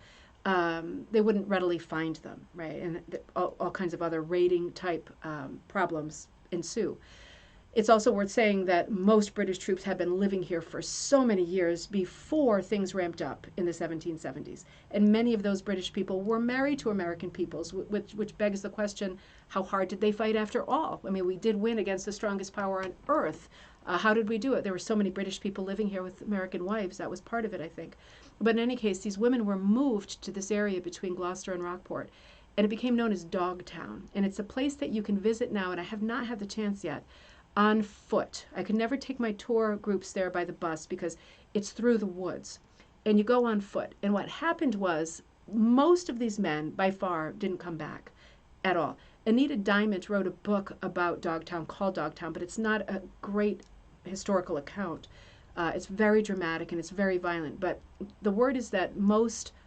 A: they wouldn't readily find them, right? And all kinds of other raiding type problems ensue. It's also worth saying that most British troops had been living here for so many years before things ramped up in the 1770s. And many of those British people were married to American peoples, which begs the question, how hard did they fight after all? I mean, we did win against the strongest power on earth. How did we do it? There were so many British people living here with American wives. That was part of it, I think. But in any case, these women were moved to this area between Gloucester and Rockport. And it became known as Dogtown. And it's a place that you can visit now, and I have not had the chance yet, on foot. I could never take my tour groups there by the bus because it's through the woods. And you go on foot. And what happened was most of these men, by far, didn't come back at all. Anita Diamond wrote a book about Dogtown called Dogtown, but it's not a great historical account. It's very dramatic and it's very violent. But the word is that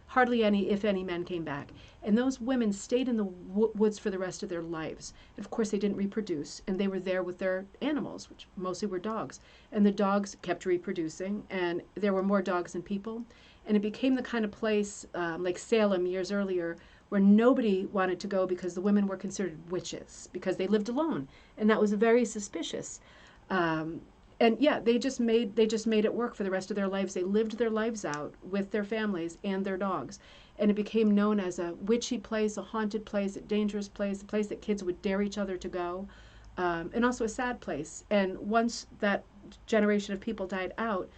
A: hardly any, if any, men came back. And those women stayed in the woods for the rest of their lives. Of course, they didn't reproduce, and they were there with their animals, which mostly were dogs. And the dogs kept reproducing, and there were more dogs than people. And it became the kind of place, like Salem years earlier, where nobody wanted to go because the women were considered witches, because they lived alone. And that was very suspicious. And yeah, they just made it work for the rest of their lives. They lived their lives out with their families and their dogs. And it became known as a witchy place, a haunted place, a dangerous place, a place that kids would dare each other to go, and also a sad place. And once that generation of people died out,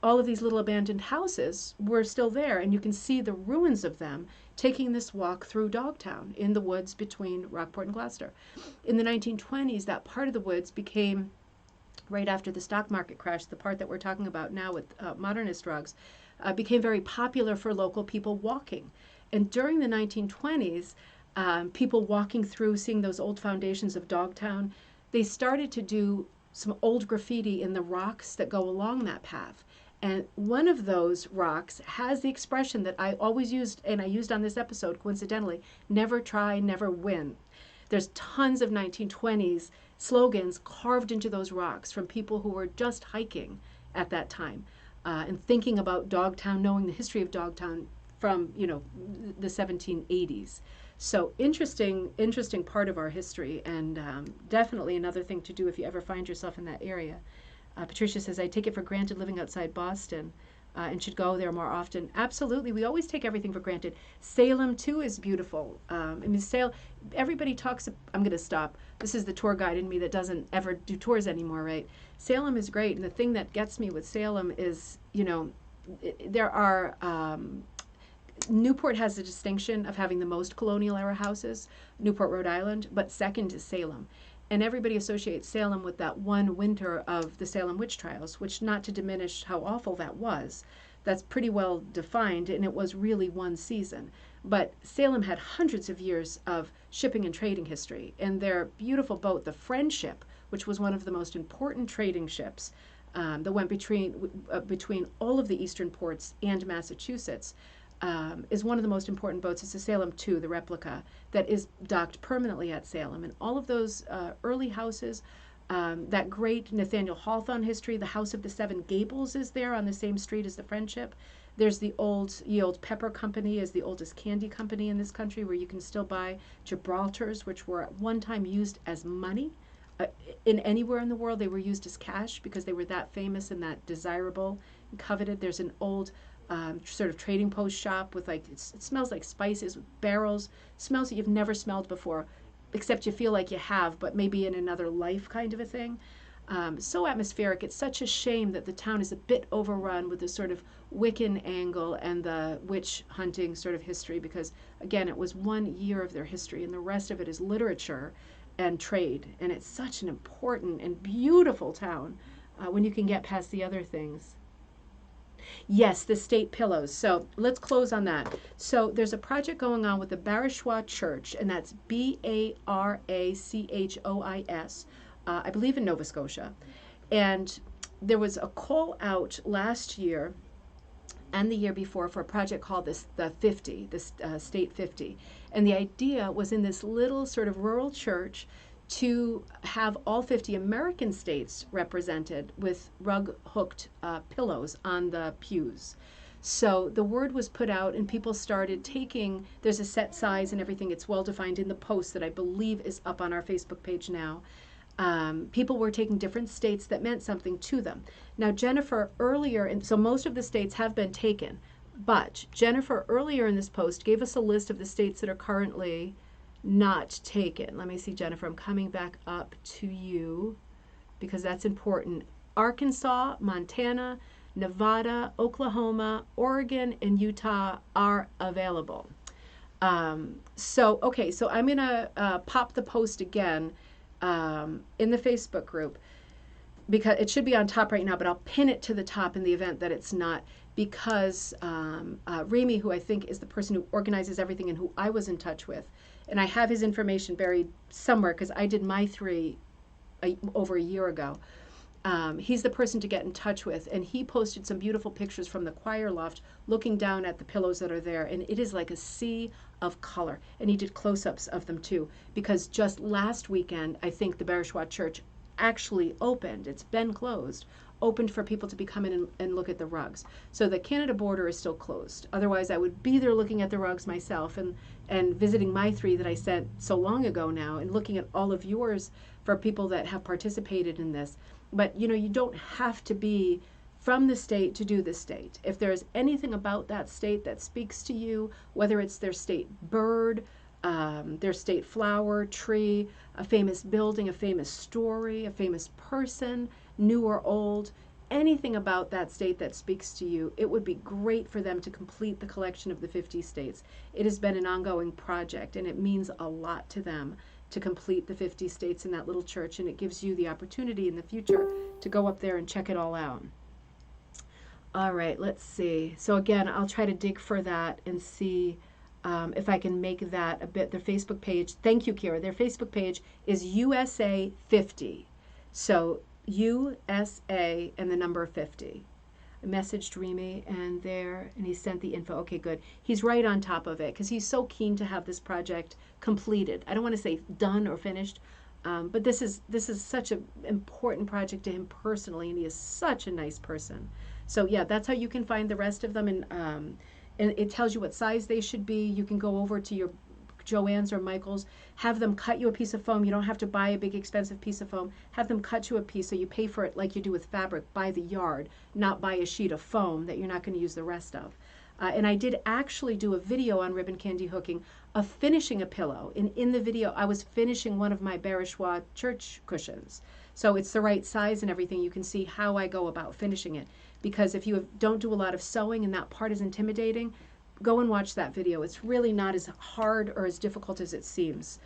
A: all of these little abandoned houses were still there, and you can see the ruins of them taking this walk through Dogtown in the woods between Rockport and Gloucester. In the 1920s, that part of the woods became, right after the stock market crash, the part that we're talking about now with modernist rugs, became very popular for local people walking. And during the 1920s, people walking through, seeing those old foundations of Dogtown, they started to do some old graffiti in the rocks that go along that path. And one of those rocks has the expression that I always used, and I used on this episode coincidentally, never try, never win. There's tons of 1920s slogans carved into those rocks from people who were just hiking at that time and thinking about Dogtown, knowing the history of Dogtown from, the 1780s. So interesting part of our history, and definitely another thing to do if you ever find yourself in that area. Patricia says, I take it for granted living outside Boston and should go there more often. Absolutely. We always take everything for granted. Salem, too, is beautiful. Everybody talks, I'm going to stop. This is the tour guide in me that doesn't ever do tours anymore, right? Salem is great. And the thing that gets me with Salem is, there are, Newport has the distinction of having the most colonial era houses, Newport, Rhode Island, but second is Salem. And everybody associates Salem with that one winter of the Salem witch trials, which, not to diminish how awful that was, that's pretty well defined, and it was really one season. But Salem had hundreds of years of shipping and trading history, and their beautiful boat, the Friendship, which was one of the most important trading ships that went between all of the eastern ports and Massachusetts, is one of the most important boats. It's the Salem 2, the replica, that is docked permanently at Salem. And all of those early houses, that great Nathaniel Hawthorne history, the House of the Seven Gables is there on the same street as the Friendship. There's the old Pepper Company, is the oldest candy company in this country, where you can still buy Gibraltars, which were at one time used as money. In anywhere in the world, they were used as cash because they were that famous and that desirable and coveted. There's an old sort of trading post shop with it smells like spices, with barrels, smells that you've never smelled before, except you feel like you have, but maybe in another life kind of a thing. So atmospheric. It's such a shame that the town is a bit overrun with this sort of Wiccan angle and the witch hunting sort of history, because again, it was 1 year of their history and the rest of it is literature and trade. And it's such an important and beautiful town when you can get past the other things. Yes, the state pillows. So let's close on that. So there's a project going on with the Barashwa Church, and that's Barachhois, I believe in Nova Scotia. And there was a call out last year and the year before for a project called the 50, the State 50. And the idea was in this little sort of rural church to have all 50 American states represented with rug-hooked pillows on the pews. So the word was put out and people started taking, there's a set size and everything, it's well defined in the post that I believe is up on our Facebook page now. People were taking different states that meant something to them. Now Jennifer earlier, and so most of the states have been taken, but Jennifer earlier in this post gave us a list of the states that are currently not taken. Let me see, Jennifer, I'm coming back up to you because that's important. Arkansas, Montana, Nevada, Oklahoma, Oregon, and Utah are available. So I'm going to pop the post again in the Facebook group, because it should be on top right now, but I'll pin it to the top in the event that it's not, because Remy, who I think is the person who organizes everything and who I was in touch with, and I have his information buried somewhere because I did my 3 over a year ago. He's the person to get in touch with, and he posted some beautiful pictures from the choir loft looking down at the pillows that are there, and it is like a sea of color. And he did close-ups of them too, because just last weekend I think the Barashwa Church actually opened. It's been closed, opened for people to be come in and look at the rugs. So the Canada border is still closed. Otherwise I would be there looking at the rugs myself and visiting my 3 that I sent so long ago now, and looking at all of yours for people that have participated in this. But you don't have to be from the state to do the state. If there's anything about that state that speaks to you, whether it's their state bird, their state flower, tree, a famous building, a famous story, a famous person, new or old, anything about that state that speaks to you, it would be great for them to complete the collection of the 50 states. It has been an ongoing project, and it means a lot to them to complete the 50 states in that little church, and it gives you the opportunity in the future to go up there and check it all out. All right, let's see. So again, I'll try to dig for that and see if I can make that a bit. Their Facebook page, thank you, Kira, their Facebook page is USA 50. So USA and the number 50. I messaged Remy and he sent the info. Okay, good. He's right on top of it because he's so keen to have this project completed. I don't want to say done or finished, but this is such an important project to him personally, and he is such a nice person. So yeah, that's how you can find the rest of them, and it tells you what size they should be. You can go over to your Joann's or Michael's, have them cut you a piece of foam. You don't have to buy a big expensive piece of foam. Have them cut you a piece so you pay for it like you do with fabric by the yard, not by a sheet of foam that you're not going to use the rest of. And I did actually do a video on ribbon candy hooking of finishing a pillow. In the video, I was finishing one of my Barashwa church cushions. So it's the right size and everything. You can see how I go about finishing it. Because if you don't do a lot of sewing and that part is intimidating, go and watch that video. It's really not as hard or as difficult as it seems.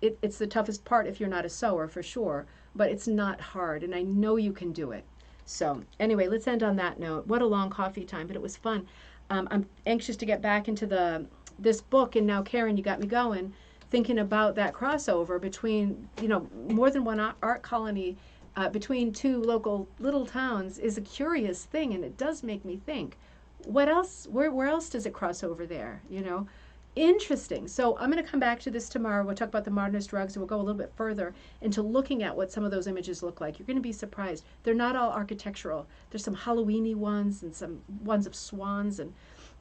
A: It's the toughest part if you're not a sewer, for sure, but it's not hard, and I know you can do it. So anyway, let's end on that note. What a long coffee time, but it was fun. I'm anxious to get back into this book, and now, Karen, you got me going, thinking about that crossover between, more than one art colony between 2 local little towns is a curious thing, and it does make me think, What else? Where else does it cross over there? You know, interesting. So I'm going to come back to this tomorrow. We'll talk about the modernist rugs, and we'll go a little bit further into looking at what some of those images look like. You're going to be surprised. They're not all architectural. There's some Halloweeny ones and some ones of swans, and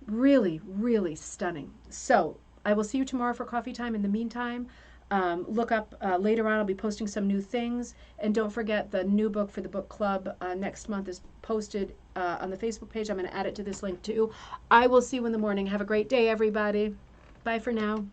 A: really, really stunning. So I will see you tomorrow for coffee time. In the meantime, look up later on. I'll be posting some new things, and don't forget the new book for the book club next month is posted on the Facebook page. I'm going to add it to this link too. I will see you in the morning. Have a great day, everybody. Bye for now.